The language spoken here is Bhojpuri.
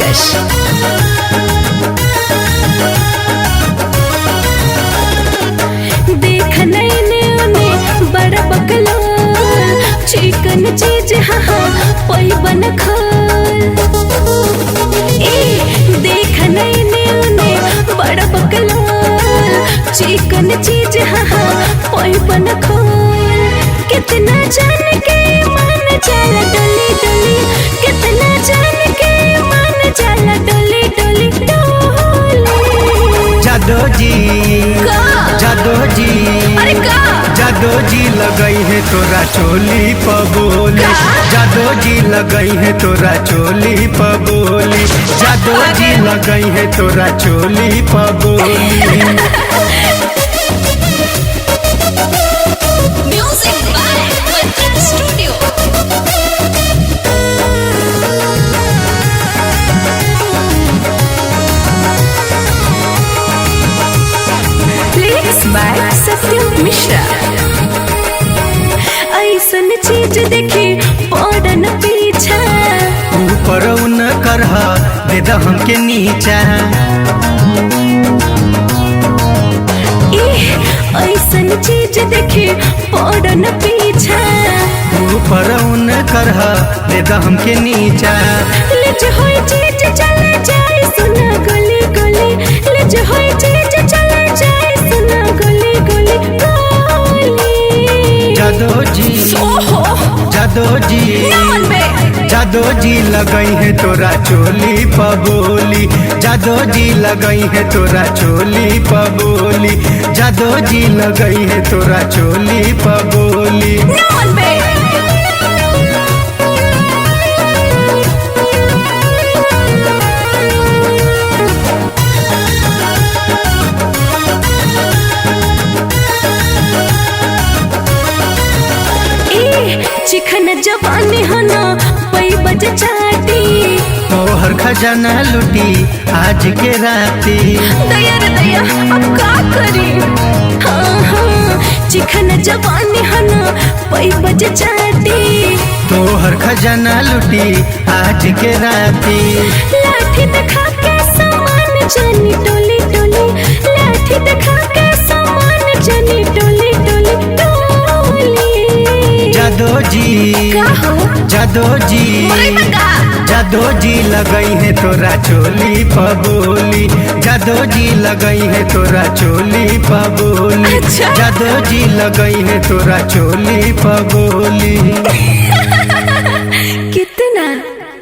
Fresh. देख नैने उन्हें बड़ा बकला चिकन चीज हाँ पोई बन खाल। देख नैने उन्हें बड़ा बकला चिकन चीज हाँ पोई बन खाल। कितना जान के मन जाला डोली डोली, कितना जान के मन जाला डोली डोली डोली। जादो जी जादो जी अरे का जादो जी लगई है तोरा चोली पबोली, जादो जी लगई है तोरा चोली पबोली, जादो जी लगई है तोरा चोली पबोली। Music by Mantra Studio. Lyrics by Satyam Mishra. ऐसन चीज देखी पड़न पीछा, ऊपर न करहा दे द हमके नीचा। ऐसन चीज देखी पड़न पीछा, ऊपर न करहा दे द हमके नीचा। लज होई चीज चले जाए सुना गली गली, लज होई चीज चले जाए सुना गली गली गली। जादो जी जादो जी जादो जी लगई है तोरा चोली पबोली, जादो जी लगई है तोरा चोली पबोली, जादो जी लगई है तोरा चोली पबोली। चिकन जवानी हना पई बज चाटी, तोहर खजाना लुटी आज के राती। दया रे दया अब का करी। हाँ हाँ चिकन जवानी हना पई बज चाटी, तोहर खजाना लुटी आज के राती। लाठी दिखा के सामान जानी टोली टोली, लाठी दिखा के सामान जानी टोली टोली टोली। जादो जी जादो जी जादो जी लगई है तोरा चोली पबोली, जादो जी लगई है तोरा चोली पबोली, अच्छा। जादो जी लगई है तोरा चोली पबोली।